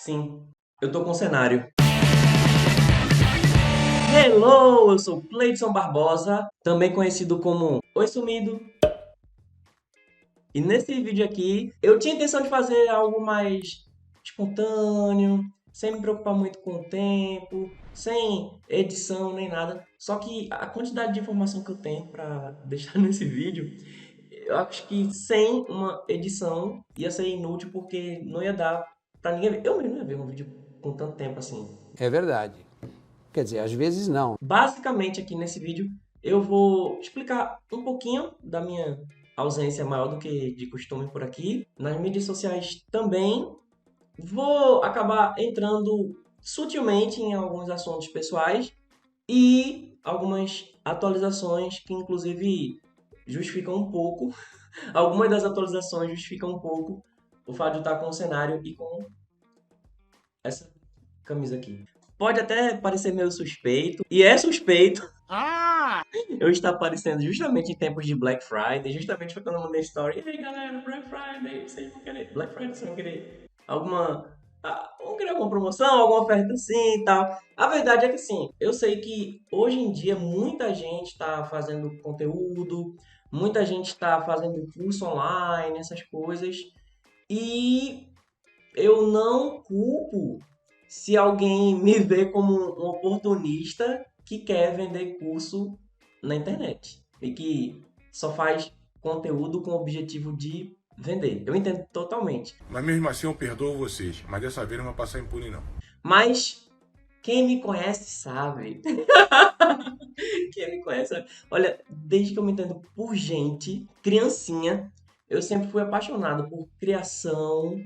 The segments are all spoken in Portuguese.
Sim, eu tô com um cenário. Hello, eu sou Cleidson Barbosa, também conhecido como Oi Sumido. E nesse vídeo aqui, eu tinha a intenção de fazer algo mais espontâneo, sem me preocupar muito com o tempo, sem edição nem nada. Só que a quantidade de informação que eu tenho para deixar nesse vídeo, eu acho que sem uma edição ia ser inútil porque não ia dar pra ninguém ver. Eu mesmo não ia ver um vídeo com tanto tempo assim. É verdade. Quer dizer, às vezes não. Basicamente, aqui nesse vídeo, eu vou explicar um pouquinho da minha ausência maior do que de costume por aqui. Nas mídias sociais também. Vou acabar entrando sutilmente em alguns assuntos pessoais e algumas atualizações que, inclusive, justificam um pouco. Algumas das atualizações justificam um pouco o fato de eu estar com o cenário e com essa camisa aqui. Pode até parecer meio suspeito, e é suspeito, eu estar aparecendo justamente em tempos de Black Friday, justamente quando eu mandei story. E aí, galera, Black Friday, vocês vão querer. Black Friday, vocês vão querer alguma. Vão querer alguma promoção, alguma oferta assim e tal. A verdade é que assim, eu sei que hoje em dia muita gente está fazendo conteúdo, muita gente está fazendo curso online, essas coisas. E eu não culpo se alguém me vê como um oportunista que quer vender curso na internet e que só faz conteúdo com o objetivo de vender. Eu entendo totalmente. Mas mesmo assim eu perdoo vocês, mas dessa vez não vai passar impune não. Mas quem me conhece sabe. Quem me conhece sabe. Olha, desde que eu me entendo por gente, criancinha, eu sempre fui apaixonado por criação,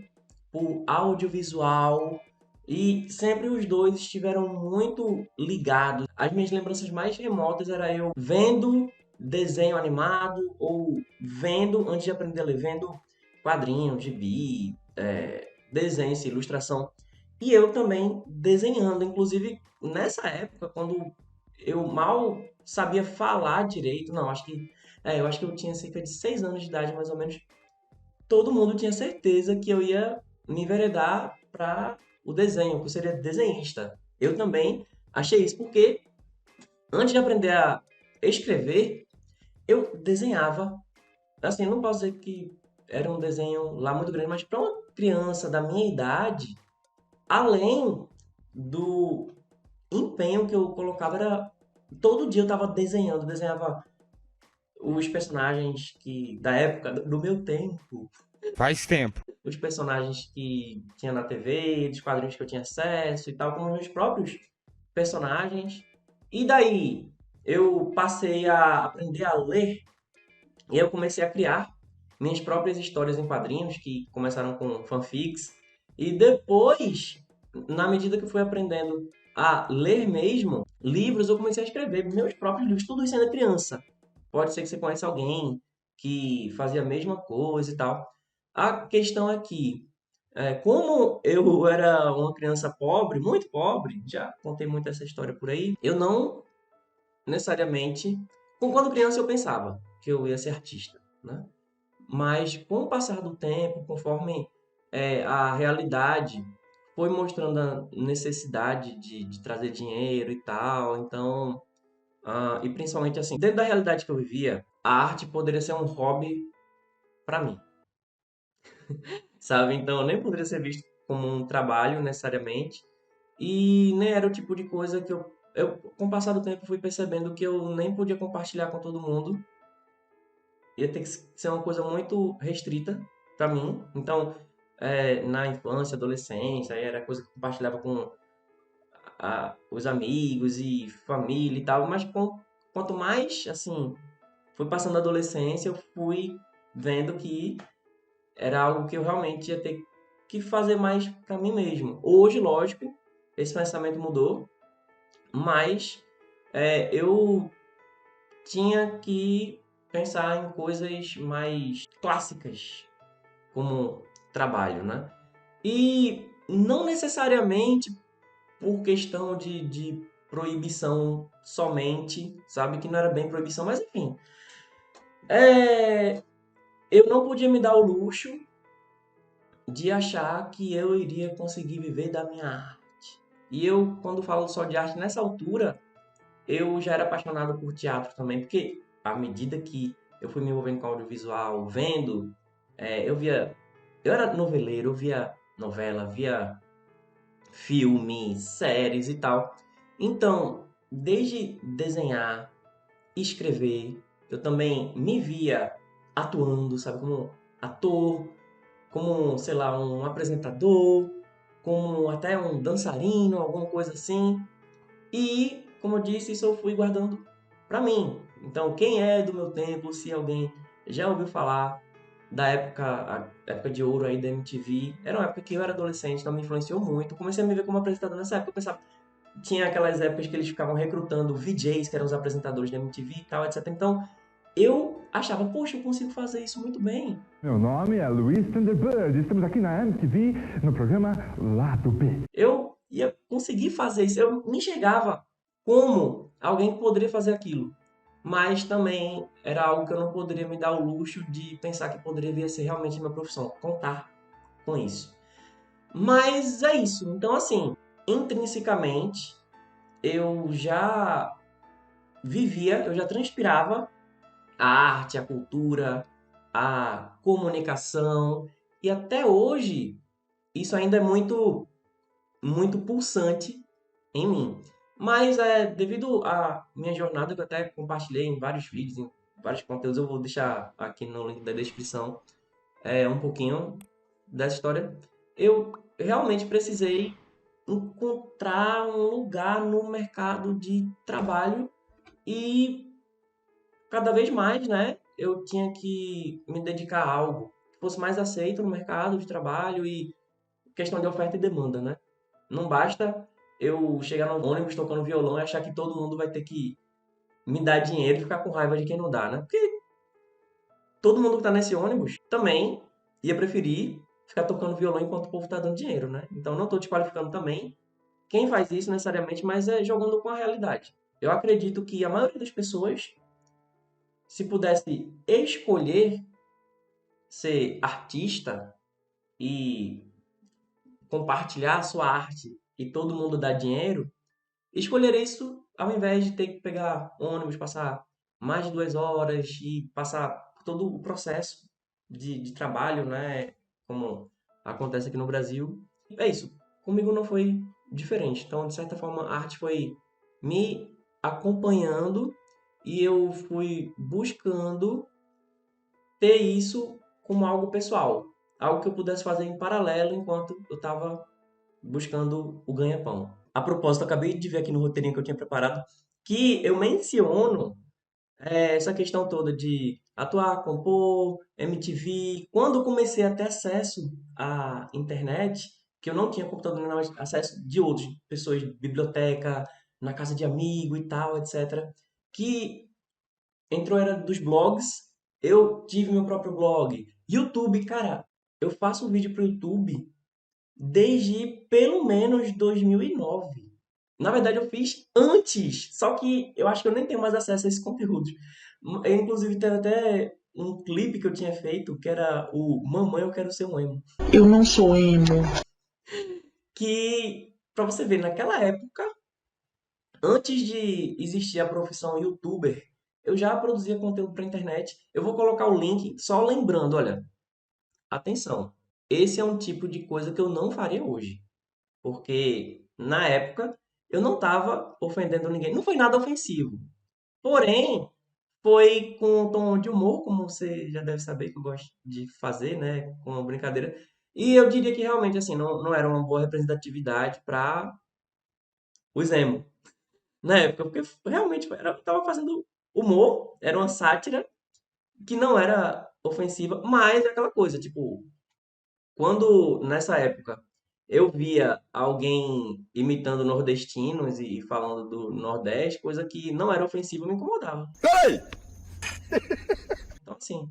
por audiovisual, e sempre os dois estiveram muito ligados. As minhas lembranças mais remotas era eu vendo desenho animado ou vendo, antes de aprender a ler, vendo quadrinhos, gibi, desenho, ilustração. E eu também desenhando. Inclusive, nessa época, quando eu mal sabia falar direito, não, eu acho que eu tinha cerca de 6 anos de idade, mais ou menos. Todo mundo tinha certeza que eu ia me enveredar para o desenho, que eu seria desenhista. Eu também achei isso, porque antes de aprender a escrever, eu desenhava. Assim, não posso dizer que era um desenho lá muito grande, mas para uma criança da minha idade, além do empenho que eu colocava, era todo dia eu estava desenhando, desenhava os personagens que da época do meu tempo, Faz tempo. os personagens que tinha na TV, dos quadrinhos que eu tinha acesso e tal, como os meus próprios personagens. E daí eu passei a aprender a ler e eu comecei a criar minhas próprias histórias em quadrinhos, que começaram com fanfics. E depois, na medida que eu fui aprendendo a ler mesmo, livros, eu comecei a escrever meus próprios livros, tudo isso ainda criança. Pode ser que você conheça alguém que fazia a mesma coisa e tal. A questão é que, como eu era uma criança pobre, muito pobre, já contei muito essa história por aí, eu não necessariamente. Quando criança eu pensava que eu ia ser artista, né? Mas com o passar do tempo, conforme a realidade foi mostrando a necessidade de trazer dinheiro e tal, então, e principalmente assim, dentro da realidade que eu vivia, a arte poderia ser um hobby para mim, sabe? Então, nem poderia ser visto como um trabalho necessariamente, e nem era o tipo de coisa que com o passar do tempo, fui percebendo que eu nem podia compartilhar com todo mundo, ia ter que ser uma coisa muito restrita para mim. Então, na infância, adolescência, aí era coisa que eu compartilhava com os amigos e família e tal, mas quanto mais, assim, foi passando a adolescência, eu fui vendo que era algo que eu realmente ia ter que fazer mais para mim mesmo. Hoje, lógico, esse pensamento mudou, mas eu tinha que pensar em coisas mais clássicas como trabalho, né? E não necessariamente por questão de proibição somente, sabe? Que não era bem proibição, mas enfim. Eu não podia me dar o luxo de achar que eu iria conseguir viver da minha arte. E eu, quando falo só de arte nessa altura, eu já era apaixonado por teatro também, porque à medida que eu fui me envolvendo com audiovisual, vendo, eu via. Eu era noveleiro, eu via novela, via filmes, séries e tal. Então, desde desenhar, escrever, eu também me via atuando, sabe, como ator, como, sei lá, um apresentador, como até um dançarino, alguma coisa assim. E, como eu disse, isso eu fui guardando pra mim. Então, quem é do meu tempo, se alguém já ouviu falar da época, a época de ouro aí da MTV, era uma época que eu era adolescente, então me influenciou muito. Comecei a me ver como apresentador nessa época, eu pensava, tinha aquelas épocas que eles ficavam recrutando VJs, que eram os apresentadores da MTV e tal, etc. Então, eu achava, poxa, eu consigo fazer isso muito bem. Meu nome é Luiz Thunderbird. Estamos aqui na MTV no programa Lado B. Eu ia conseguir fazer isso. Eu me enxergava como alguém que poderia fazer aquilo. Mas também era algo que eu não poderia me dar o luxo de pensar que poderia vir a ser realmente minha profissão, contar com isso. Mas é isso. Então, assim, intrinsecamente, eu já vivia, eu já transpirava a arte, a cultura, a comunicação. E até hoje, isso ainda é muito, muito pulsante em mim. Mas devido à minha jornada, que eu até compartilhei em vários vídeos, em vários conteúdos, eu vou deixar aqui no link da descrição um pouquinho dessa história. Eu realmente precisei encontrar um lugar no mercado de trabalho e cada vez mais, né, eu tinha que me dedicar a algo que fosse mais aceito no mercado de trabalho e questão de oferta e demanda, né? Não basta eu chegar no ônibus tocando violão e achar que todo mundo vai ter que me dar dinheiro e ficar com raiva de quem não dá, né? Porque todo mundo que tá nesse ônibus também ia preferir ficar tocando violão enquanto o povo tá dando dinheiro, né? Então não tô desqualificando também quem faz isso necessariamente, mas é jogando com a realidade. Eu acredito que a maioria das pessoas, se pudesse escolher ser artista e compartilhar a sua arte e todo mundo dar dinheiro, escolher isso ao invés de ter que pegar ônibus, passar mais de 2 horas e passar por todo o processo de trabalho, né? Como acontece aqui no Brasil. É isso. Comigo não foi diferente. Então, de certa forma, a arte foi me acompanhando e eu fui buscando ter isso como algo pessoal. Algo que eu pudesse fazer em paralelo enquanto eu estava buscando o ganha-pão. A propósito, eu acabei de ver aqui no roteirinho que eu tinha preparado que eu menciono essa questão toda de atuar, compor, MTV. Quando eu comecei a ter acesso à internet, que eu não tinha computador, não, mas acesso de outras pessoas, de biblioteca, na casa de amigo e tal, etc. Que entrou a era dos blogs, eu tive meu próprio blog. YouTube, cara, eu faço um vídeo pro YouTube desde pelo menos 2009. Na verdade, eu fiz antes, só que eu acho que eu nem tenho mais acesso a esse conteúdo. Inclusive, teve até um clipe que eu tinha feito, que era o Mamãe, eu quero ser um emo. Eu não sou emo. Que, pra você ver, naquela época, antes de existir a profissão youtuber, eu já produzia conteúdo pra internet. Eu vou colocar o link, só lembrando, olha, atenção, esse é um tipo de coisa que eu não faria hoje. Porque na época eu não estava ofendendo ninguém. Não foi nada ofensivo. Porém, foi com um tom de humor, como você já deve saber que eu gosto de fazer, né? Com uma brincadeira. E eu diria que realmente assim, não era uma boa representatividade para os emo na época, porque realmente eu tava fazendo humor, era uma sátira que não era ofensiva, mas é aquela coisa, tipo, quando, nessa época, eu via alguém imitando nordestinos e falando do Nordeste, coisa que não era ofensiva, me incomodava. Então, assim,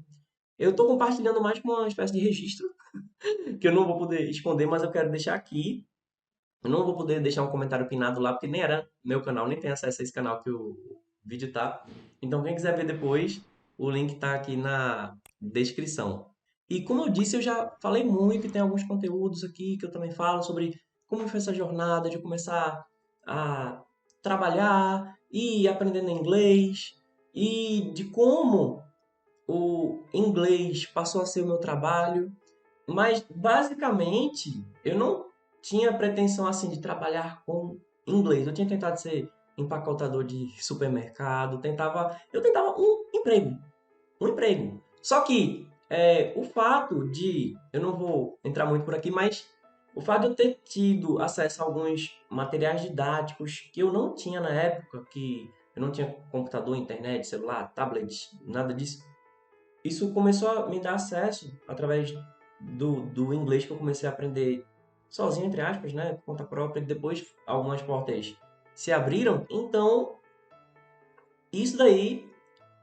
eu tô compartilhando mais com uma espécie de registro, que eu não vou poder esconder, mas eu quero deixar aqui. Eu não vou poder deixar um comentário pinado lá, porque nem era meu canal, nem tem acesso a esse canal que o vídeo tá. Então, quem quiser ver depois, o link tá aqui na descrição. E como eu disse, eu já falei muito e tem alguns conteúdos aqui que eu também falo sobre como foi essa jornada de começar a trabalhar e ir aprendendo inglês e de como o inglês passou a ser o meu trabalho. Mas basicamente eu não tinha pretensão assim de trabalhar com inglês. Eu tinha tentado ser empacotador de supermercado, eu tentava um emprego. Só que o fato de, eu não vou entrar muito por aqui, mas o fato de eu ter tido acesso a alguns materiais didáticos que eu não tinha na época, que eu não tinha computador, internet, celular, tablet, nada disso, isso começou a me dar acesso através do inglês que eu comecei a aprender sozinho, entre aspas, né, por conta própria, e depois algumas portas se abriram. Então, isso daí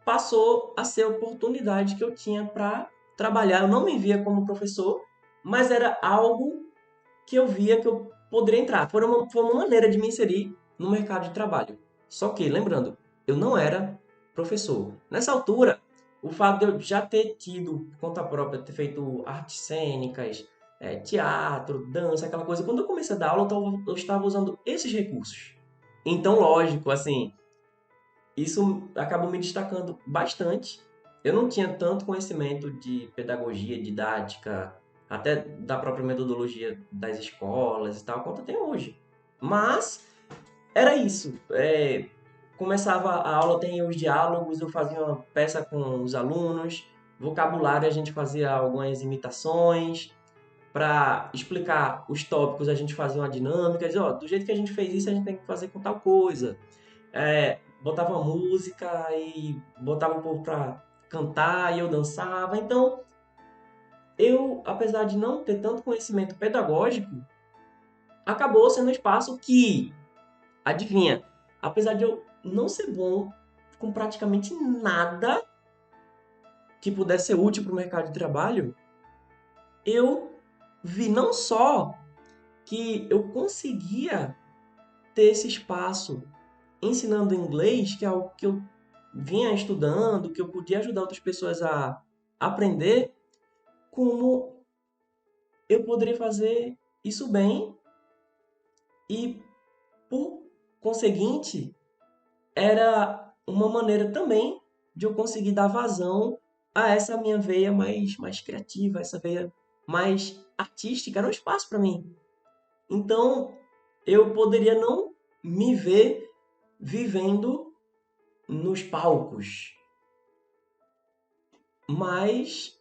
passou a ser a oportunidade que eu tinha para trabalhar. Eu não me via como professor, mas era algo que eu via que eu poderia entrar. Foi uma maneira de me inserir no mercado de trabalho. Só que, lembrando, eu não era professor. Nessa altura, o fato de eu já ter tido por conta própria, ter feito artes cênicas, teatro, dança, aquela coisa, quando eu comecei a dar aula, eu estava usando esses recursos. Então, lógico, assim, isso acabou me destacando bastante. Eu não tinha tanto conhecimento de pedagogia, didática, até da própria metodologia das escolas e tal, quanto eu tenho hoje. Mas era isso. Começava a aula, tem os diálogos, eu fazia uma peça com os alunos, vocabulário a gente fazia algumas imitações, para explicar os tópicos a gente fazia uma dinâmica, dizia, ó, do jeito que a gente fez isso, a gente tem que fazer com tal coisa. Botava uma música e botava o povo pra cantar e eu dançava. Então, eu, apesar de não ter tanto conhecimento pedagógico, acabou sendo um espaço que, adivinha, apesar de eu não ser bom com praticamente nada que pudesse ser útil para o mercado de trabalho, eu vi não só que eu conseguia ter esse espaço ensinando inglês, que é algo que eu vinha estudando, que eu podia ajudar outras pessoas a aprender, como eu poderia fazer isso bem e, por conseguinte, era uma maneira também de eu conseguir dar vazão a essa minha veia mais criativa, essa veia mais artística, era um espaço para mim. Então, eu poderia não me ver vivendo nos palcos, mas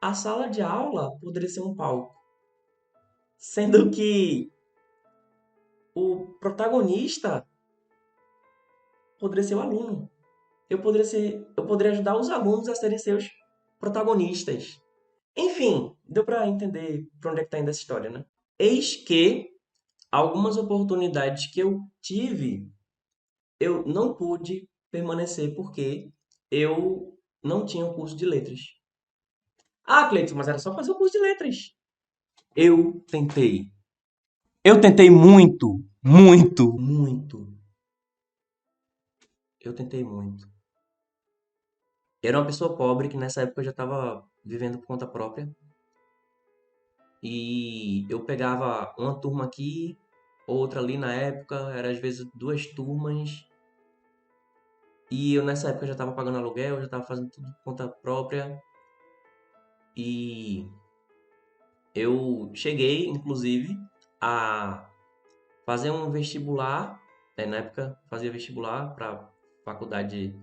a sala de aula poderia ser um palco, sendo que o protagonista poderia ser o aluno. Eu poderia ajudar os alunos a serem seus protagonistas. Enfim, deu para entender para onde é que está indo essa história, né? Eis que algumas oportunidades que eu tive, eu não pude permanecer porque eu não tinha o curso de letras. Ah, Cleiton, mas era só fazer o curso de letras. Eu tentei. Eu tentei muito, muito, muito. Eu tentei muito. Eu era uma pessoa pobre que nessa época eu já estava vivendo por conta própria. E eu pegava uma turma aqui, outra ali na época, era às vezes duas turmas. E eu nessa época já estava pagando aluguel, já estava fazendo tudo por conta própria. E eu cheguei, inclusive, a fazer um vestibular. Na época fazia vestibular para faculdade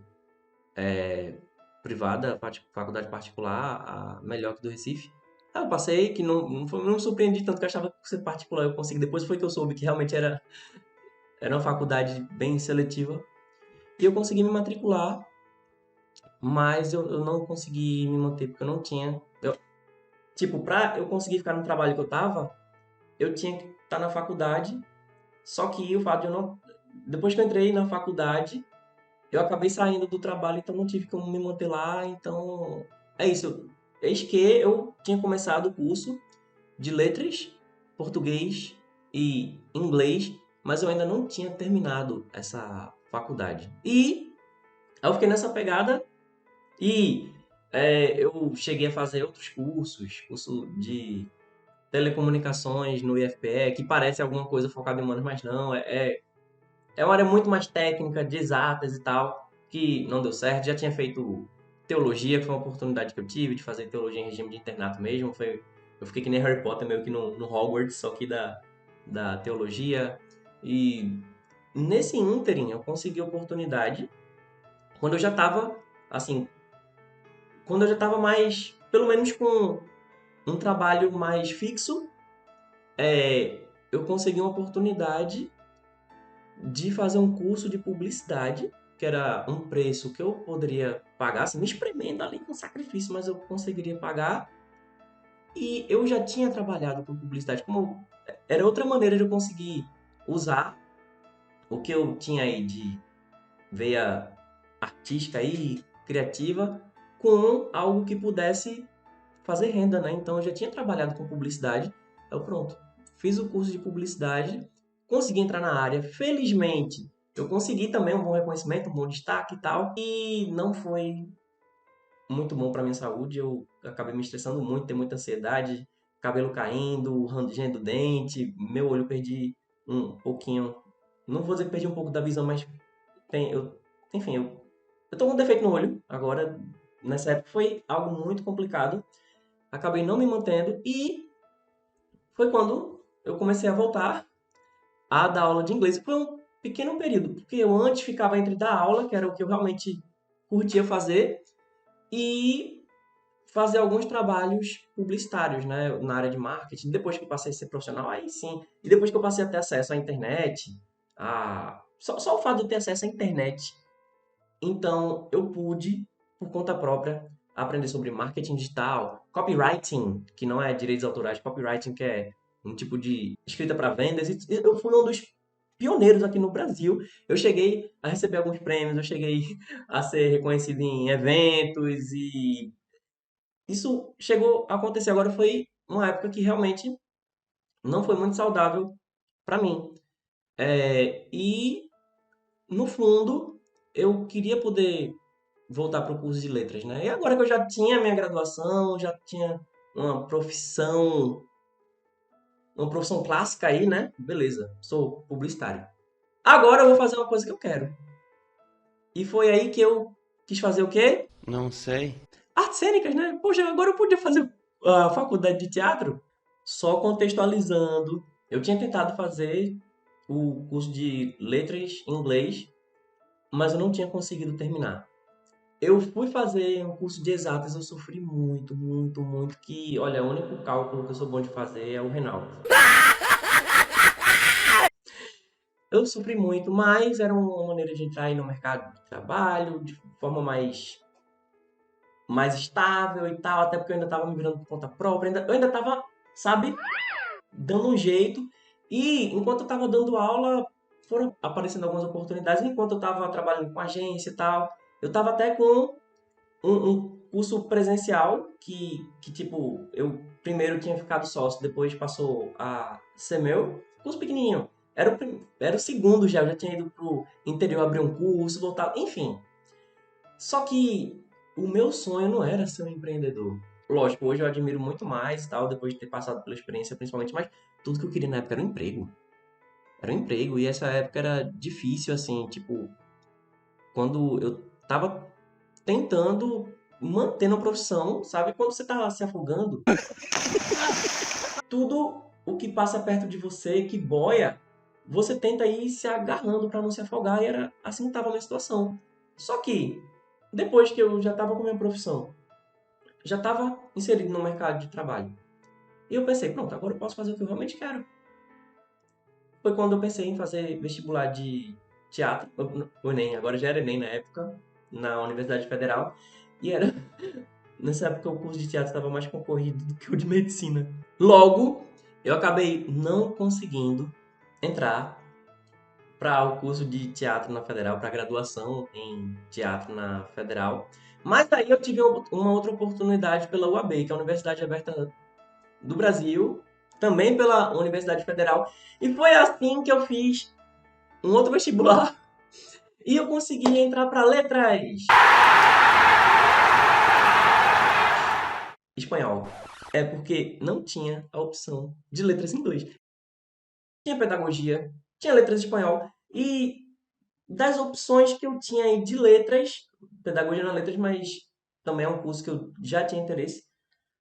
privada, faculdade particular, a melhor que do Recife. Aí eu passei, que não me surpreendi tanto que eu achava que ser particular eu consegui. Depois foi que eu soube que realmente era uma faculdade bem seletiva. E eu consegui me matricular, mas eu não consegui me manter, porque eu não tinha. Tipo, pra eu conseguir ficar no trabalho que eu tava, eu tinha que estar na faculdade. Só que o fato de eu não. Depois que eu entrei na faculdade, eu acabei saindo do trabalho, então não tive como me manter lá. Então, é isso. Eis que eu tinha começado o curso de letras, português e inglês, mas eu ainda não tinha terminado essa faculdade. E aí eu fiquei nessa pegada e Eu cheguei a fazer outros curso de telecomunicações no IFPE, que parece alguma coisa focada em humanos, mas não, é uma área muito mais técnica, de exatas e tal, que não deu certo. Já tinha feito teologia, que foi uma oportunidade que eu tive de fazer teologia em regime de internato mesmo. Eu fiquei que nem Harry Potter, meio que no Hogwarts, só que da teologia. E nesse ínterim, eu consegui oportunidade quando eu já estava, assim, quando eu já estava mais, pelo menos com um trabalho mais fixo, eu consegui uma oportunidade de fazer um curso de publicidade, que era um preço que eu poderia pagar, assim, me espremendo ali com sacrifício, mas eu conseguiria pagar. E eu já tinha trabalhado com publicidade, como era outra maneira de eu conseguir usar o que eu tinha aí de veia artística aí, criativa, com algo que pudesse fazer renda, né? Então eu já tinha trabalhado com publicidade. Eu pronto, fiz o curso de publicidade, consegui entrar na área. Felizmente, eu consegui também um bom reconhecimento, um bom destaque e tal. E não foi muito bom para minha saúde. Eu acabei me estressando muito, ter muita ansiedade, cabelo caindo, rangendo o dente, meu olho perdi um pouquinho. Não vou dizer que perdi um pouco da visão, mas enfim, eu tô com um defeito no olho agora. Nessa época foi algo muito complicado. Acabei não me mantendo e foi quando eu comecei a voltar a dar aula de inglês. Foi um pequeno período, porque eu antes ficava entre dar aula, que era o que eu realmente curtia fazer, e fazer alguns trabalhos publicitários, né, na área de marketing. Depois que eu passei a ser profissional, aí sim. E depois que eu passei a ter acesso à internet, só o fato de eu ter acesso à internet, então eu pude, por conta própria, aprender sobre marketing digital, copywriting, que não é direitos autorais, copywriting, que é um tipo de escrita para vendas. E eu fui um dos pioneiros aqui no Brasil. Eu cheguei a receber alguns prêmios, eu cheguei a ser reconhecido em eventos e isso chegou a acontecer. Agora foi uma época que realmente não foi muito saudável para mim. E no fundo, eu queria poder voltar para o curso de letras, né? E agora que eu já tinha minha graduação, já tinha uma profissão clássica aí, né? Beleza, sou publicitário. Agora eu vou fazer uma coisa que eu quero. E foi aí que eu quis fazer o quê? Não sei. Artes cênicas, né? Poxa, agora eu podia fazer a faculdade de teatro. Só contextualizando, eu tinha tentado fazer o curso de letras em inglês, mas eu não tinha conseguido terminar. Eu fui fazer um curso de exatas, eu sofri muito, muito, muito, que, olha, o único cálculo que eu sou bom de fazer é o renal. Eu sofri muito, mas era uma maneira de entrar aí no mercado de trabalho de forma mais estável e tal, até porque eu ainda estava me virando por conta própria, eu ainda estava, sabe, dando um jeito. E enquanto eu estava dando aula, foram aparecendo algumas oportunidades, enquanto eu estava trabalhando com agência e tal, eu estava até com um curso presencial que, tipo, eu primeiro tinha ficado sócio, depois passou a ser meu. Curso pequenininho. Era o segundo já, eu já tinha ido pro interior abrir um curso, voltar, enfim. Só que o meu sonho não era ser um empreendedor. Lógico, hoje eu admiro muito mais, tal, depois de ter passado pela experiência, principalmente, mas tudo que eu queria na época era um emprego. Era um emprego, e essa época era difícil, assim, tipo, quando eu tava tentando manter na profissão, sabe? Quando você tá se afogando, tudo o que passa perto de você, que boia, você tenta ir se agarrando para não se afogar, e era assim que estava a minha situação. Só que, depois que eu já estava com a minha profissão, já estava inserido no mercado de trabalho, e eu pensei, pronto, agora eu posso fazer o que eu realmente quero. Foi quando eu pensei em fazer vestibular de teatro, o Enem, agora já era Enem na época, na Universidade Federal, e era nessa época o curso de teatro estava mais concorrido do que o de medicina. Logo, eu acabei não conseguindo entrar para o curso de teatro na Federal, para graduação em teatro na Federal. Mas aí eu tive uma outra oportunidade pela UAB, que é a Universidade Aberta do Brasil, também pela Universidade Federal. E foi assim que eu fiz um outro vestibular e eu consegui entrar para letras. espanhol? É porque não tinha a opção de letras em inglês. Tinha pedagogia, tinha letras em espanhol, e das opções que eu tinha aí de letras, pedagogia não é letras, mas também é um curso que eu já tinha interesse,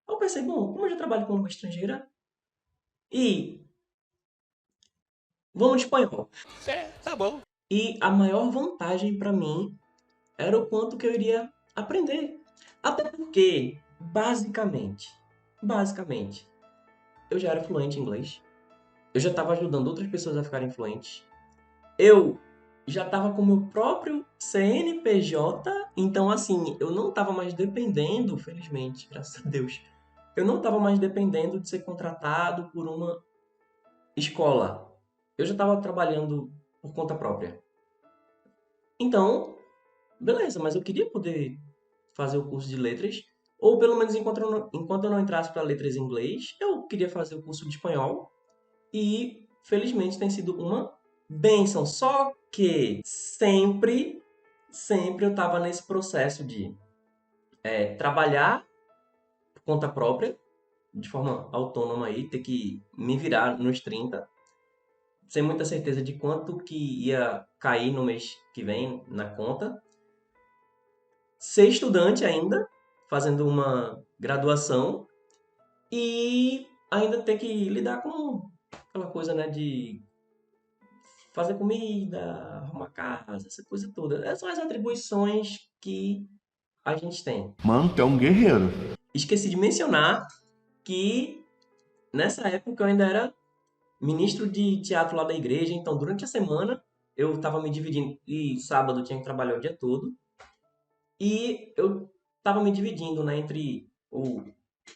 eu pensei, bom, como eu já trabalho com língua estrangeira, e vamos de espanhol. Tá bom. E a maior vantagem para mim era o quanto que eu iria aprender. Até porque, basicamente, eu já era fluente em inglês. Eu já estava ajudando outras pessoas a ficarem fluentes. Eu já estava com o meu próprio CNPJ, então assim, eu não estava mais dependendo, felizmente, graças a Deus, eu não estava mais dependendo de ser contratado por uma escola. Eu já estava trabalhando por conta própria. Então, beleza, mas eu queria poder fazer o curso de letras, ou pelo menos enquanto eu não entrasse para letras em inglês, eu queria fazer o curso de espanhol, e felizmente tem sido uma bênção. Só que sempre eu estava nesse processo de trabalhar por conta própria, de forma autônoma aí, ter que me virar nos 30 sem muita certeza de quanto que ia cair no mês que vem na conta. Ser estudante ainda, fazendo uma graduação, e ainda ter que lidar com aquela coisa, né, de fazer comida, arrumar casa, essa coisa toda. Essas são as atribuições que a gente tem. Mano, tu é um guerreiro. Esqueci de mencionar que nessa época eu ainda era ministro de teatro lá da igreja, então durante a semana eu estava me dividindo, e sábado eu tinha que trabalhar o dia todo, e eu estava me dividindo, né, entre o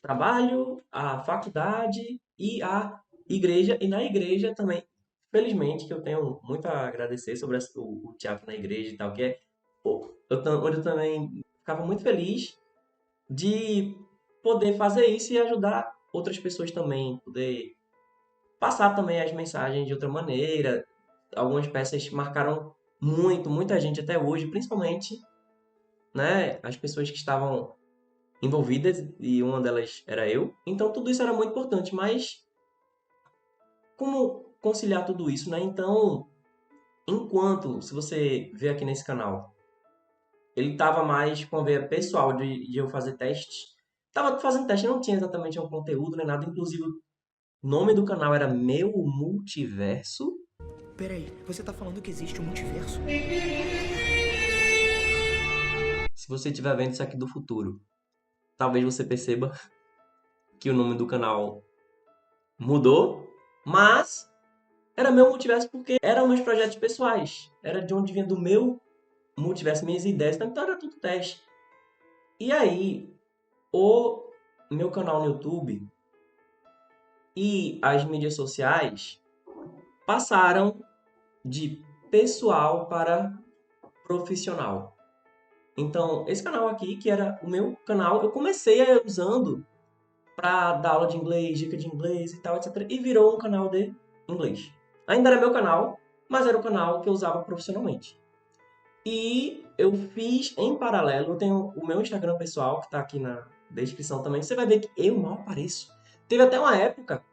trabalho, a faculdade e a igreja. E na igreja também, felizmente, que eu tenho muito a agradecer sobre o teatro na igreja e tal, que é onde eu também ficava muito feliz de poder fazer isso e ajudar outras pessoas também, poder passar também as mensagens de outra maneira. Algumas peças marcaram muita gente até hoje, principalmente, né, as pessoas que estavam envolvidas, e uma delas era eu. Então tudo isso era muito importante, mas como conciliar tudo isso, né? Então, enquanto, se você vê aqui nesse canal, ele tava mais com a veia pessoal de eu fazer testes. Tava fazendo teste, não tinha exatamente um conteúdo nem nada, inclusive o nome do canal era Meu Multiverso. Peraí, você tá falando que existe um multiverso? Se você estiver vendo isso aqui do futuro, talvez você perceba que o nome do canal mudou, mas era meu multiverso porque eram meus projetos pessoais. Era de onde vinha do meu multiverso, minhas ideias. Então era tudo teste. E aí, o meu canal no YouTube e as mídias sociais passaram de pessoal para profissional. Então, esse canal aqui, que era o meu canal, eu comecei usando para dar aula de inglês, dica de inglês e tal, etc. E virou um canal de inglês. Ainda era meu canal, mas era o canal que eu usava profissionalmente. E eu fiz em paralelo, eu tenho o meu Instagram pessoal, que está aqui na descrição também. Você vai ver que eu mal apareço. Teve até uma época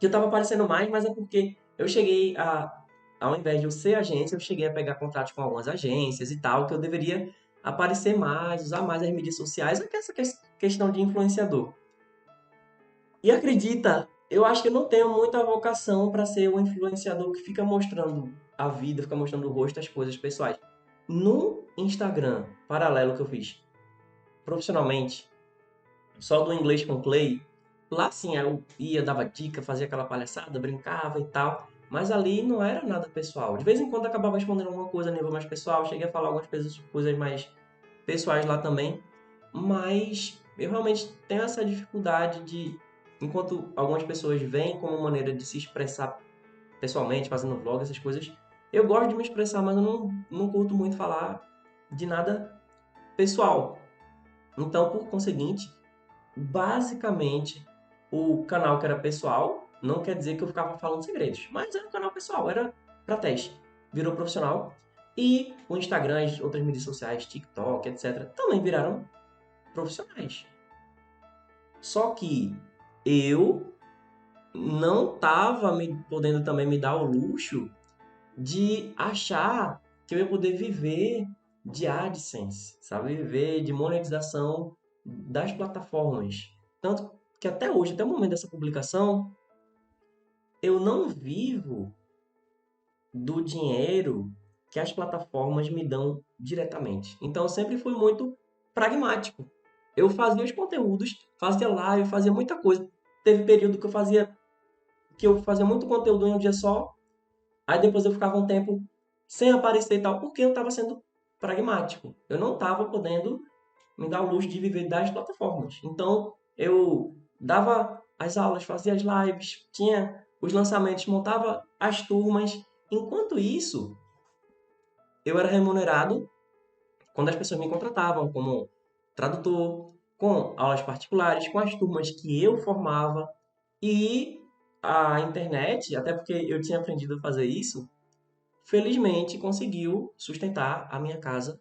que eu estava aparecendo mais, mas é porque eu cheguei ao invés de eu ser agência, eu cheguei a pegar contato com algumas agências e tal, que eu deveria aparecer mais, usar mais as mídias sociais, essa questão de influenciador. E acredita, eu acho que eu não tenho muita vocação para ser o influenciador que fica mostrando a vida, fica mostrando o rosto, as coisas pessoais. No Instagram paralelo que eu fiz profissionalmente, só do Inglês com Clay, lá sim eu ia, dava dica, fazia aquela palhaçada, brincava e tal, mas ali não era nada pessoal. De vez em quando eu acabava respondendo alguma coisa a nível mais pessoal, cheguei a falar algumas coisas mais pessoais lá também, mas eu realmente tenho essa dificuldade de, enquanto algumas pessoas veem como maneira de se expressar pessoalmente, fazendo vlog, essas coisas, eu gosto de me expressar, mas eu não curto muito falar de nada pessoal. Então, por conseguinte, basicamente, o canal que era pessoal, não quer dizer que eu ficava falando segredos, mas era um canal pessoal, era para teste. Virou profissional. E o Instagram, as outras mídias sociais, TikTok, etc., também viraram profissionais. Só que eu não estava podendo também me dar o luxo de achar que eu ia poder viver de AdSense, sabe? Viver de monetização das plataformas. Tanto que até hoje, até o momento dessa publicação, eu não vivo do dinheiro que as plataformas me dão diretamente. Então, eu sempre fui muito pragmático. Eu fazia os conteúdos, fazia live, fazia muita coisa. Teve período que eu fazia muito conteúdo em um dia só, aí depois eu ficava um tempo sem aparecer e tal, porque eu estava sendo pragmático. Eu não estava podendo me dar o luxo de viver das plataformas. Então, eu dava as aulas, fazia as lives, tinha os lançamentos, montava as turmas. Enquanto isso, eu era remunerado quando as pessoas me contratavam como tradutor, com aulas particulares, com as turmas que eu formava. E a internet, até porque eu tinha aprendido a fazer isso, felizmente conseguiu sustentar a minha casa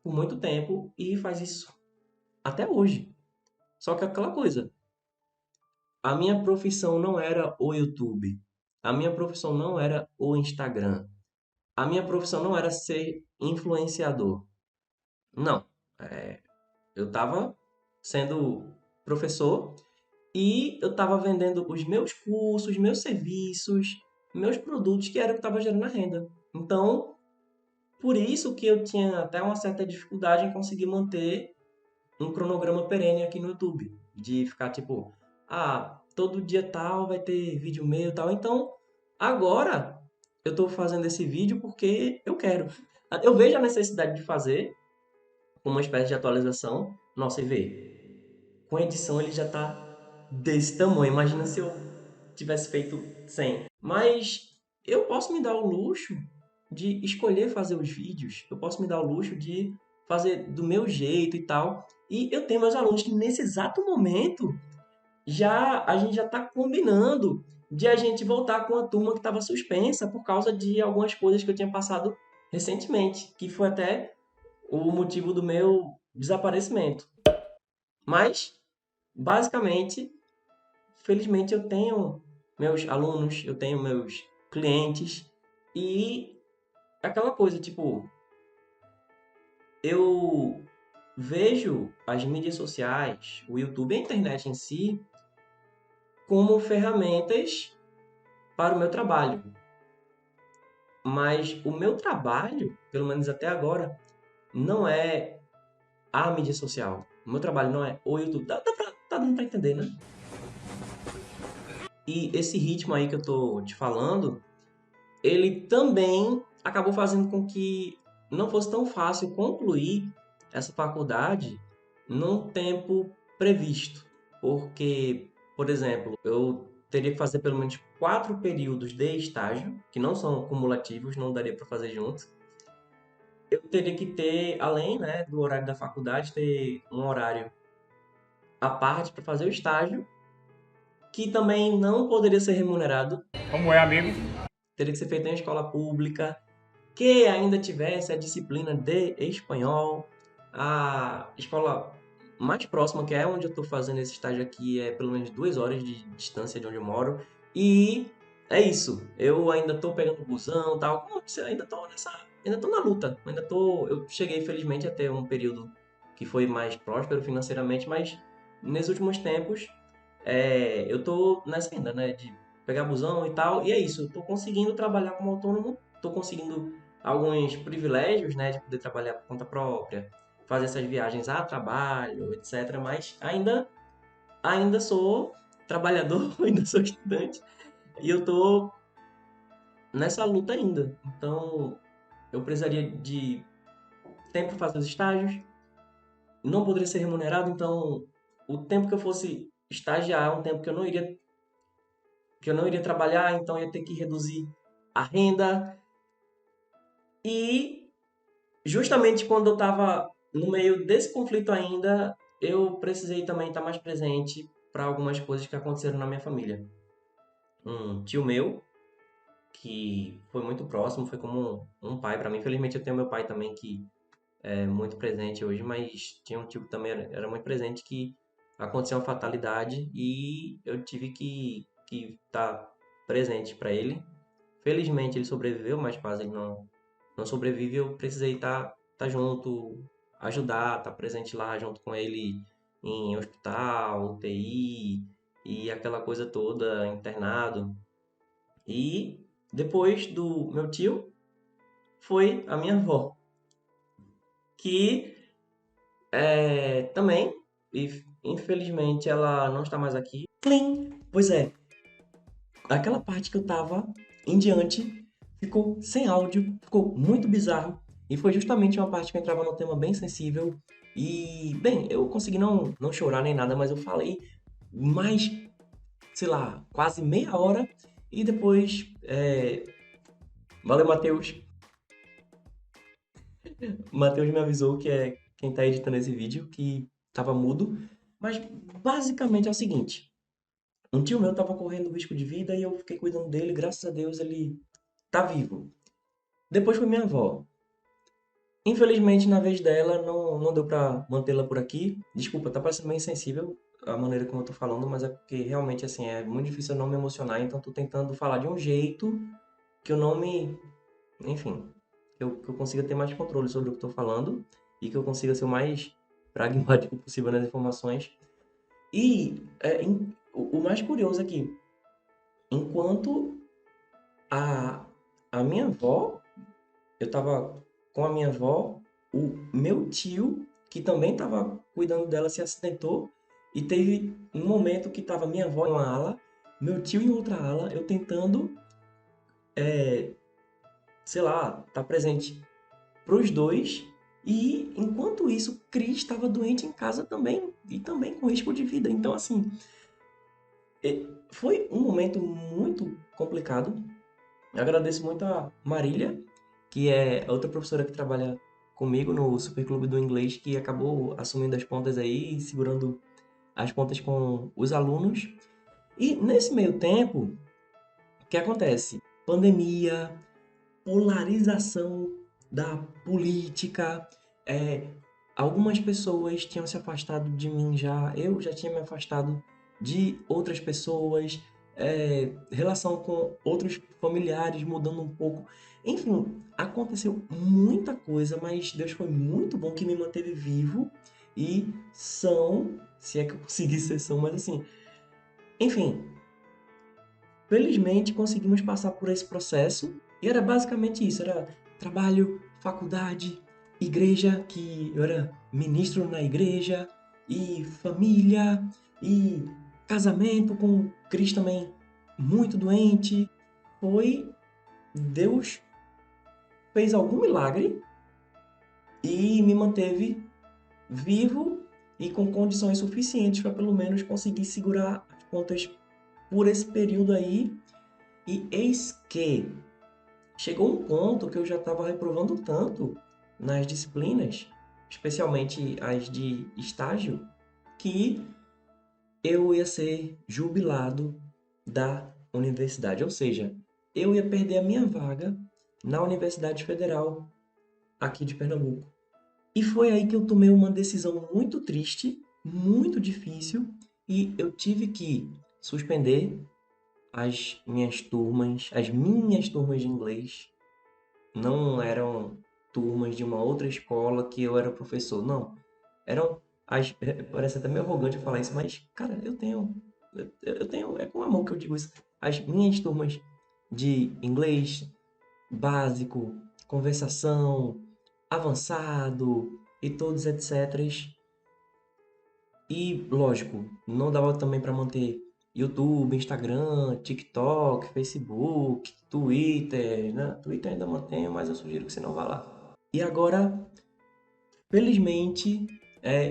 por muito tempo e faz isso até hoje. Só que aquela coisa, a minha profissão não era o YouTube, a minha profissão não era o Instagram, a minha profissão não era ser influenciador. Não, eu estava sendo professor e eu estava vendendo os meus cursos, meus serviços, meus produtos, que era o que estava gerando a renda. Então, por isso que eu tinha até uma certa dificuldade em conseguir manter um cronograma perene aqui no YouTube. De ficar tipo, todo dia tal vai ter vídeo meu e tal. Então, agora eu tô fazendo esse vídeo porque eu quero. Eu vejo a necessidade de fazer uma espécie de atualização. Nossa, e vê, com edição ele já tá desse tamanho. Imagina se eu tivesse feito 100. Mas eu posso me dar o luxo de escolher fazer os vídeos. Eu posso me dar o luxo de fazer do meu jeito e tal. E eu tenho meus alunos que nesse exato momento a gente já está combinando de a gente voltar com a turma que estava suspensa por causa de algumas coisas que eu tinha passado recentemente, que foi até o motivo do meu desaparecimento. Mas, basicamente, felizmente eu tenho meus alunos, eu tenho meus clientes e aquela coisa, tipo, eu vejo as mídias sociais, o YouTube e a internet em si como ferramentas para o meu trabalho. Mas o meu trabalho, pelo menos até agora, não é a mídia social. O meu trabalho não é o YouTube. Tá dando pra entender, né? E esse ritmo aí que eu tô te falando, ele também acabou fazendo com que não fosse tão fácil concluir essa faculdade num tempo previsto. Porque, por exemplo, eu teria que fazer pelo menos 4 períodos de estágio, que não são cumulativos, não daria para fazer juntos. Eu teria que ter, além, né, do horário da faculdade, ter um horário à parte para fazer o estágio, que também não poderia ser remunerado. Como é, amigo? Teria que ser feito em escola pública, que ainda tivesse a disciplina de espanhol. A escola mais próxima, que é onde eu estou fazendo esse estágio aqui, é pelo menos 2 horas de distância de onde eu moro. E é isso. Eu ainda estou pegando busão e tal. Como eu disse, ainda tô na luta. Eu cheguei, felizmente, a ter um período que foi mais próspero financeiramente, mas nesses últimos tempos eu tô nessa ainda, né? De pegar busão e tal. E é isso. Eu tô conseguindo trabalhar como autônomo. Tô conseguindo alguns privilégios, né? De poder trabalhar por conta própria, fazer essas viagens a trabalho, etc. Mas ainda sou trabalhador, ainda sou estudante. E eu tô nessa luta ainda. Então, eu precisaria de tempo para fazer os estágios. Não poderia ser remunerado, então o tempo que eu fosse estagiar é um tempo que eu não iria trabalhar, então eu ia ter que reduzir a renda. E justamente quando eu estava no meio desse conflito ainda, eu precisei também estar mais presente para algumas coisas que aconteceram na minha família. Um tio meu, que foi muito próximo, foi como um pai para mim. Infelizmente eu tenho meu pai também, que é muito presente hoje, mas tinha um tio que também era muito presente, que aconteceu uma fatalidade e eu tive que estar presente para ele. Felizmente ele sobreviveu, mas caso ele não sobrevive, eu precisei estar junto, ajudar, estar presente lá junto com ele em hospital, UTI e aquela coisa toda, internado. E depois do meu tio, foi a minha avó, que também, infelizmente, ela não está mais aqui. Plim! Pois é, aquela parte que eu tava em diante ficou sem áudio, ficou muito bizarro. E foi justamente uma parte que eu entrava num tema bem sensível. E, bem, eu consegui não chorar nem nada, mas eu falei mais, sei lá, quase meia hora. E depois, valeu, Matheus. Matheus me avisou que é quem tá editando esse vídeo, que tava mudo. Mas basicamente é o seguinte: um tio meu tava correndo risco de vida e eu fiquei cuidando dele, graças a Deus ele tá vivo. Depois foi minha avó. Infelizmente, na vez dela, não deu pra mantê-la por aqui. Desculpa, tá parecendo bem sensível a maneira como eu tô falando, mas é porque realmente, assim, é muito difícil eu não me emocionar, então tô tentando falar de um jeito que eu não me... Enfim, que eu consiga ter mais controle sobre o que eu tô falando e que eu consiga ser o mais pragmático possível nas informações. E o mais curioso é que, enquanto a minha avó, eu tava com a minha avó, o meu tio, que também tava cuidando dela, se acidentou e teve um momento que tava minha avó em uma ala, meu tio em outra ala, eu tentando, sei lá, estar presente pros dois. E enquanto isso, Cris estava doente em casa também e também com risco de vida. Então, assim, foi um momento muito complicado. Eu agradeço muito a Marília, que é outra professora que trabalha comigo no Superclube do Inglês, que acabou assumindo as pontas aí, segurando as pontas com os alunos. E nesse meio tempo, o que acontece? Pandemia, polarização da política, algumas pessoas tinham se afastado de mim já, eu já tinha me afastado de outras pessoas, relação com outros familiares mudando um pouco. Enfim, aconteceu muita coisa, mas Deus foi muito bom que me manteve vivo e são, se é que eu consegui ser são, mas assim, enfim, felizmente conseguimos passar por esse processo e era basicamente isso, era trabalho, faculdade, igreja, que eu era ministro na igreja, e família, e casamento com Cris também muito doente. Deus fez algum milagre e me manteve vivo e com condições suficientes para pelo menos conseguir segurar as pontas por esse período aí. E eis que chegou um ponto que eu já estava reprovando tanto nas disciplinas, especialmente as de estágio, que eu ia ser jubilado da universidade. Ou seja, eu ia perder a minha vaga na Universidade Federal aqui de Pernambuco. E foi aí que eu tomei uma decisão muito triste, muito difícil, e eu tive que suspender as minhas turmas de inglês. Não eram turmas de uma outra escola que eu era professor, não. Eram parece até meio arrogante falar isso, mas, cara, eu tenho, é com amor que eu digo isso. As minhas turmas de inglês básico, conversação, avançado e todos etc. E, lógico, não dava também para manter YouTube, Instagram, TikTok, Facebook, Twitter, né? Twitter ainda mantenho, mas eu sugiro que você não vá lá. E agora, felizmente,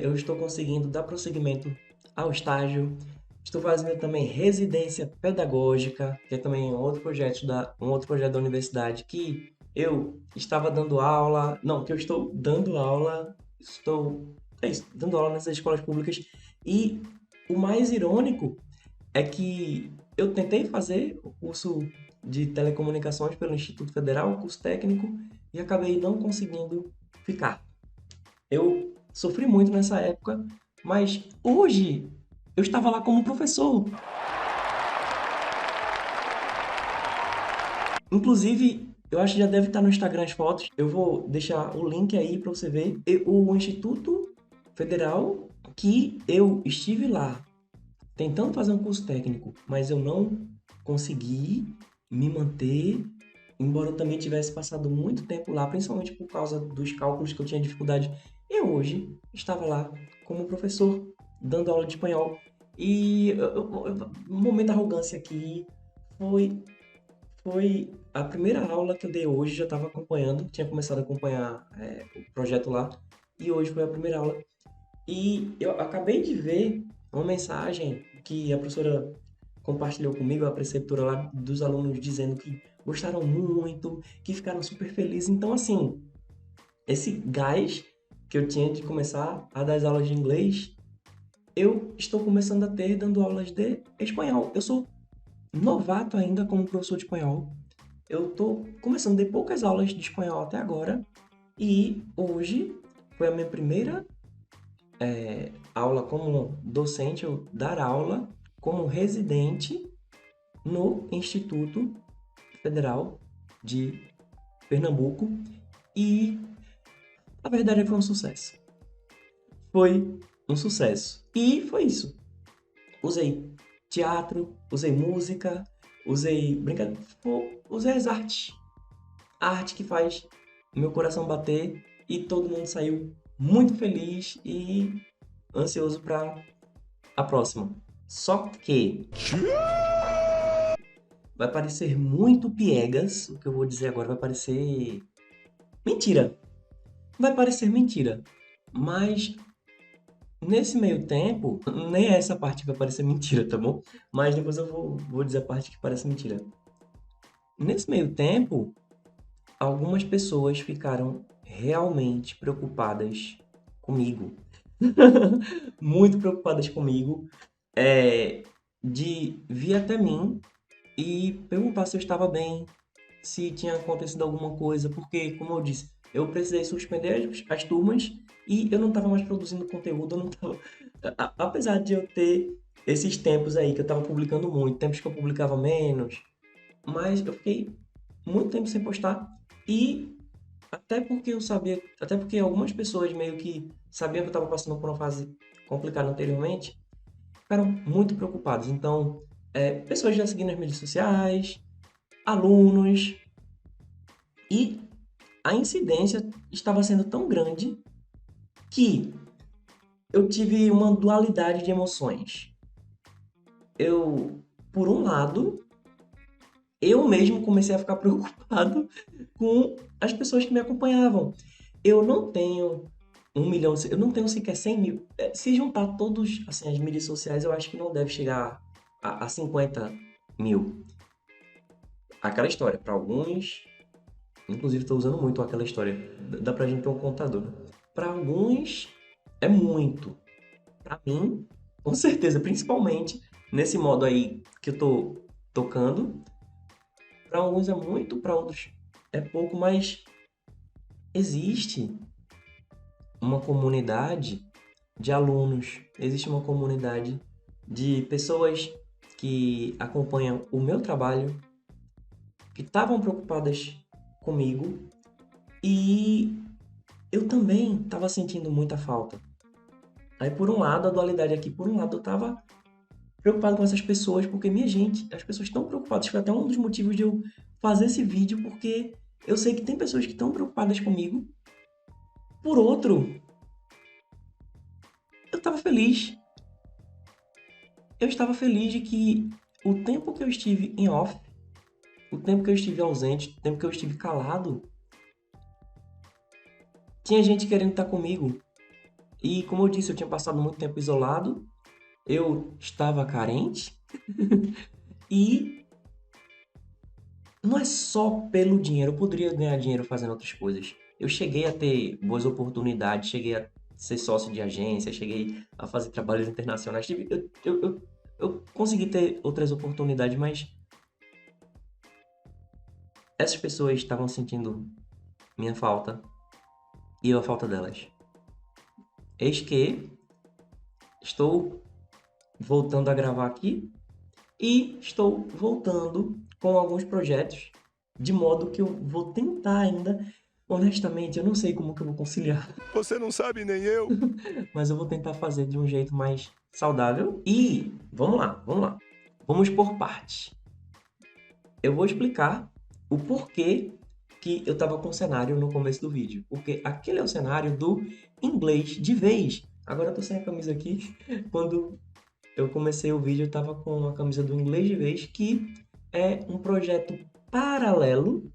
eu estou conseguindo dar prosseguimento ao estágio. Estou fazendo também residência pedagógica, que é também um outro projeto da universidade que eu estava dando aula, não, que eu estou dando aula, dando aula nessas escolas públicas. E o mais irônico é que eu tentei fazer o curso de telecomunicações pelo Instituto Federal, curso técnico, e acabei não conseguindo ficar. Eu sofri muito nessa época, Mas hoje eu estava lá como professor. Inclusive, eu acho que já deve estar no Instagram as fotos. Eu vou deixar o link aí para você ver. O Instituto Federal que eu estive lá tentando fazer um curso técnico, mas eu não consegui me manter, embora eu também tivesse passado muito tempo lá, principalmente por causa dos cálculos que eu tinha dificuldade. Eu hoje estava lá como professor, dando aula de espanhol. E um momento de arrogância aqui foi a primeira aula que eu dei hoje, já estava acompanhando, tinha começado a acompanhar o projeto lá, e hoje foi a primeira aula. E eu acabei de ver uma mensagem que a professora compartilhou comigo, a preceptora lá, dos alunos dizendo que gostaram muito, que ficaram super felizes. Então, assim, esse gás que eu tinha de começar a dar as aulas de inglês, eu estou começando a ter dando aulas de espanhol. Eu sou novato ainda como professor de espanhol. Eu estou começando a dar poucas aulas de espanhol até agora. E hoje foi a minha primeira aula como docente, eu dar aula como residente no Instituto Federal de Pernambuco. E a verdade é que foi um sucesso. Foi um sucesso. E foi isso. Usei teatro, usei música, usei brincadeira, usei as artes. A arte que faz meu coração bater e todo mundo saiu muito feliz e ansioso para a próxima. Só que vai parecer muito piegas, o que eu vou dizer agora vai parecer mentira. Vai parecer mentira, mas nesse meio tempo, nem essa parte vai parecer mentira, tá bom? Mas depois eu vou dizer a parte que parece mentira. Nesse meio tempo, algumas pessoas ficaram realmente preocupadas comigo. Muito preocupadas comigo, de vir até mim e perguntar se eu estava bem, se tinha acontecido alguma coisa, porque, como eu disse, eu precisei suspender as turmas e eu não estava mais produzindo conteúdo, eu não tava... Apesar de eu ter esses tempos aí que eu estava publicando muito, tempos que eu publicava menos, mas eu fiquei muito tempo sem postar e até porque algumas pessoas meio que sabiam que eu estava passando por uma fase complicada anteriormente, ficaram muito preocupados. Então, pessoas já seguindo nas mídias sociais, alunos, e a incidência estava sendo tão grande que eu tive uma dualidade de emoções. Por um lado, eu mesmo comecei a ficar preocupado com as pessoas que me acompanhavam. Eu não tenho 1 milhão, eu não tenho sequer 100 mil. Se juntar todos, assim, as mídias sociais, eu acho que não deve chegar a 50 mil. Aquela história, para alguns, inclusive estou usando muito aquela história, dá pra gente ter um contador, né? Para alguns é muito. Para mim, com certeza, principalmente nesse modo aí que eu tô tocando, para alguns é muito, para outros é pouco, mas existe uma comunidade de alunos, existe uma comunidade de pessoas que acompanham o meu trabalho, que estavam preocupadas comigo e eu também estava sentindo muita falta. Aí, por um lado, a dualidade aqui, por um lado, eu estava preocupado com essas pessoas, porque, minha gente, as pessoas estão preocupadas. Foi até um dos motivos de eu fazer esse vídeo, porque eu sei que tem pessoas que estão preocupadas comigo. Por outro, eu estava feliz. Eu estava feliz de que o tempo que eu estive em off, o tempo que eu estive ausente, o tempo que eu estive calado, tinha gente querendo estar comigo. E, como eu disse, eu tinha passado muito tempo isolado, eu estava carente e não é só pelo dinheiro, eu poderia ganhar dinheiro fazendo outras coisas. Eu cheguei a ter boas oportunidades, cheguei a ser sócio de agência, cheguei a fazer trabalhos internacionais, eu consegui ter outras oportunidades, mas essas pessoas estavam sentindo minha falta e eu a falta delas. Eis que estou voltando a gravar aqui e estou voltando com alguns projetos, de modo que eu vou tentar ainda. Honestamente, eu não sei como que eu vou conciliar, Você não sabe nem eu. mas eu vou tentar fazer de um jeito mais saudável. E vamos lá, vamos lá. Vamos por partes. Eu vou explicar o porquê que eu estava com o cenário no começo do vídeo. Porque aquele é o cenário do inglês de vez. Agora eu tô sem a camisa aqui. Quando eu comecei o vídeo, eu estava com a camisa do inglês de vez, que é um projeto paralelo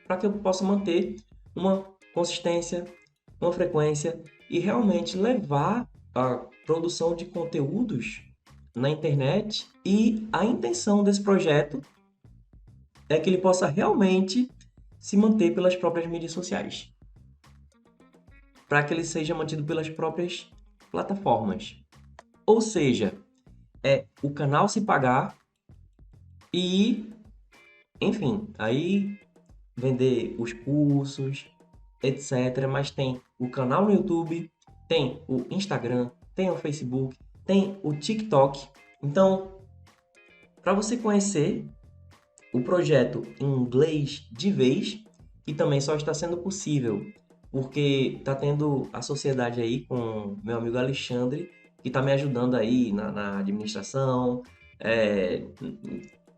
para que eu possa manter uma consistência, uma frequência e realmente levar a produção de conteúdos na internet. E a intenção desse projeto é que ele possa realmente se manter pelas próprias mídias sociais, para que ele seja mantido pelas próprias plataformas. Ou seja, é o canal se pagar e, enfim, aí vender os cursos, etc. Mas tem o canal no YouTube, tem o Instagram, tem o Facebook, tem o TikTok. Então, para você conhecer o projeto Inglês de Vez, que também só está sendo possível porque está tendo a sociedade aí com meu amigo Alexandre, que está me ajudando aí na administração,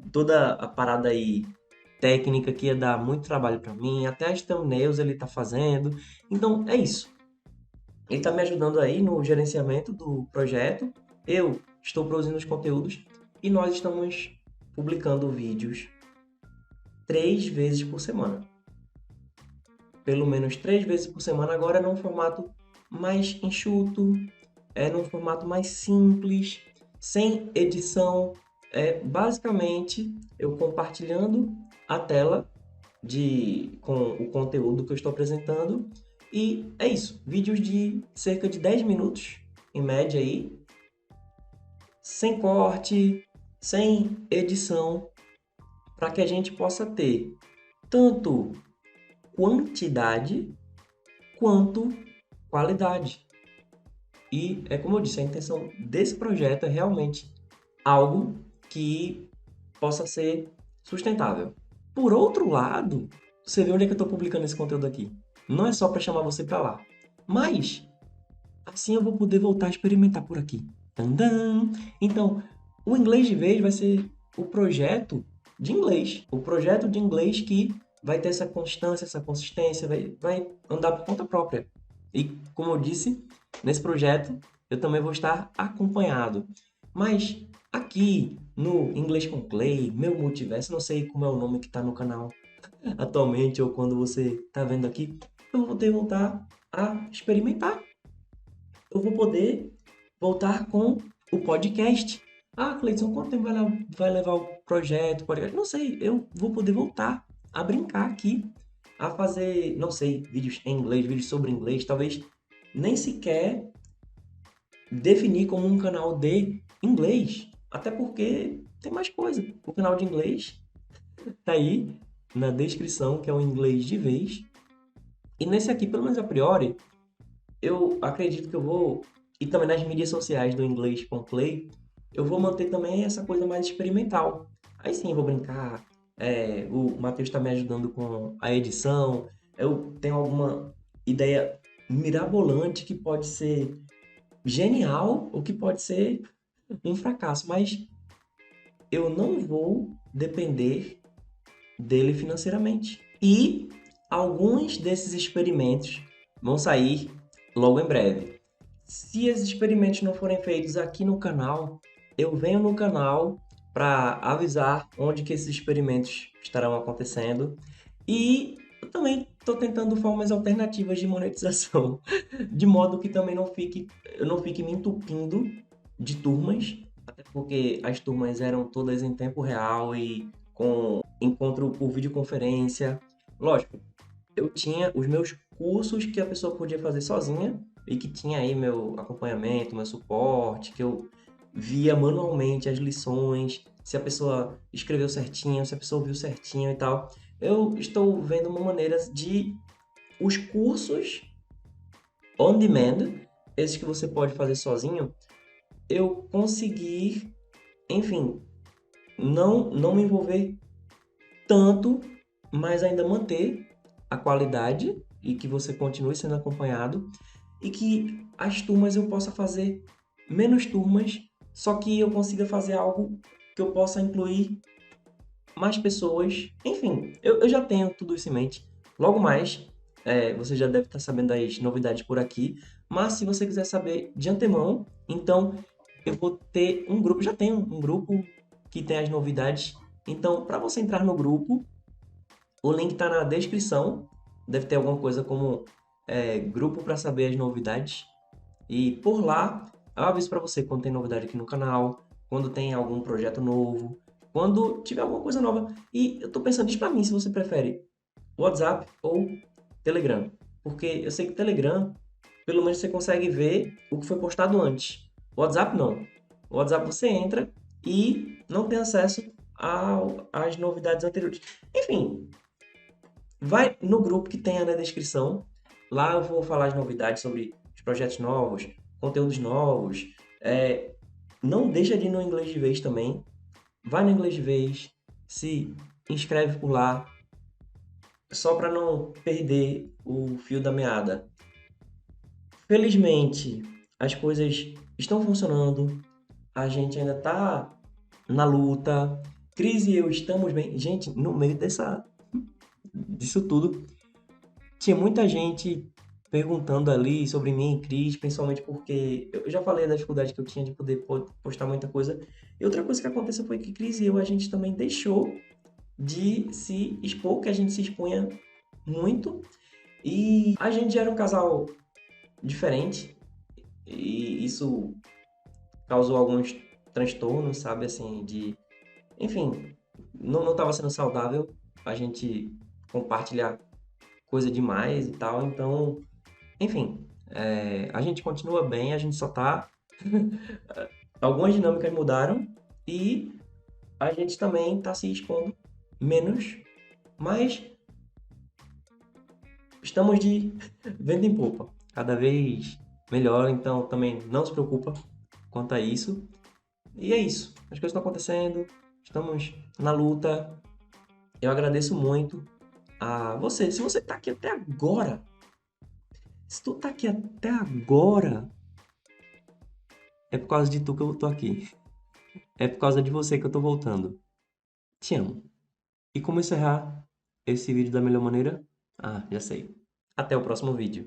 toda a parada aí técnica que ia dar muito trabalho para mim, até as thumbnails ele está fazendo. Então é isso. Ele está me ajudando aí no gerenciamento do projeto, eu estou produzindo os conteúdos e nós estamos publicando vídeos 3 vezes por semana. Pelo menos 3 vezes por semana, agora num formato mais enxuto, num formato mais simples, sem edição. Basicamente, eu compartilhando a tela com o conteúdo que eu estou apresentando. E é isso, vídeos de cerca de 10 minutos, em média aí, sem corte, sem edição, para que a gente possa ter tanto quantidade quanto qualidade. E é como eu disse, a intenção desse projeto é realmente algo que possa ser sustentável. Por outro lado, você vê onde é que eu estou publicando esse conteúdo aqui. Não é só para chamar você para lá, mas assim eu vou poder voltar a experimentar por aqui. Tandam! Então, o Inglês de Vez vai ser o projeto de inglês. O projeto de inglês que vai ter essa constância, essa consistência, vai andar por conta própria. E, como eu disse, nesse projeto eu também vou estar acompanhado. Mas aqui no Inglês com Clay, meu multiverso, não sei como é o nome que está no canal atualmente ou quando você está vendo aqui, eu vou poder voltar a experimentar. Eu vou poder voltar com o podcast. Ah, Cleiton, quanto tempo vai levar o projeto? Podcast? Não sei, eu vou poder voltar a brincar aqui, a fazer, não sei, vídeos em inglês, vídeos sobre inglês, talvez nem sequer definir como um canal de inglês, até porque tem mais coisa. O canal de inglês tá aí na descrição, que é o Inglês de Vez. E nesse aqui, pelo menos a priori, eu acredito que eu vou, e também nas mídias sociais do Inglês com Clay, eu vou manter também essa coisa mais experimental. Aí sim, eu vou brincar. O Matheus está me ajudando com a edição. Eu tenho alguma ideia mirabolante que pode ser genial ou que pode ser um fracasso, mas eu não vou depender dele financeiramente. E alguns desses experimentos vão sair logo em breve. Se esses experimentos não forem feitos aqui no canal, eu venho no canal para avisar onde que esses experimentos estarão acontecendo. E eu também estou tentando formas alternativas de monetização, de modo que também eu não fique me entupindo de turmas, até porque as turmas eram todas em tempo real e com encontro por videoconferência. Lógico, eu tinha os meus cursos que a pessoa podia fazer sozinha e que tinha aí meu acompanhamento, meu suporte, que eu via manualmente as lições, se a pessoa escreveu certinho, se a pessoa viu certinho e tal. Eu estou vendo uma maneira de os cursos on demand, esses que você pode fazer sozinho, eu conseguir, enfim, não me envolver tanto, mas ainda manter a qualidade e que você continue sendo acompanhado e que as turmas eu possa fazer menos turmas, só que eu consiga fazer algo que eu possa incluir mais pessoas. Enfim, eu já tenho tudo isso em mente. Logo mais, você já deve estar sabendo das novidades por aqui, mas se você quiser saber de antemão, então eu vou ter um grupo, já tenho um grupo que tem as novidades. Então, para você entrar no grupo, o link está na descrição. Deve ter alguma coisa como grupo para saber as novidades. E por lá, eu aviso para você quando tem novidade aqui no canal, quando tem algum projeto novo, quando tiver alguma coisa nova. E eu tô pensando isso para mim, se você prefere WhatsApp ou Telegram. Porque eu sei que Telegram, pelo menos você consegue ver o que foi postado antes. WhatsApp não. O WhatsApp você entra e não tem acesso às novidades anteriores. Enfim, vai no grupo que tem aí na descrição. Lá eu vou falar as novidades sobre os projetos novos, conteúdos novos. Não deixa de ir no Inglês de Vez também. Vai no Inglês de Vez, se inscreve por lá, só para não perder o fio da meada. Felizmente, as coisas estão funcionando. A gente ainda tá na luta. Cris e eu estamos bem. Gente, no meio disso tudo, tinha muita gente perguntando ali sobre mim e Cris, principalmente porque eu já falei da dificuldade que eu tinha de poder postar muita coisa. E outra coisa que aconteceu foi que Cris e eu, a gente também deixou de se expor, que a gente se expunha muito. E a gente já era um casal diferente. E isso causou alguns transtornos, sabe, assim, enfim, não estava sendo saudável a gente compartilhar coisa demais e tal, então, enfim, a gente continua bem, a gente só tá... Algumas dinâmicas mudaram e a gente também tá se expondo menos, mas estamos de vento em popa, cada vez melhor, então também não se preocupa quanto a isso. E é isso, as coisas estão acontecendo, estamos na luta. Eu agradeço muito a você. Se você tá aqui até agora, se tu tá aqui até agora, é por causa de tu que eu tô aqui. É por causa de você que eu tô voltando. Te amo. E como encerrar esse vídeo da melhor maneira? Ah, já sei. Até o próximo vídeo.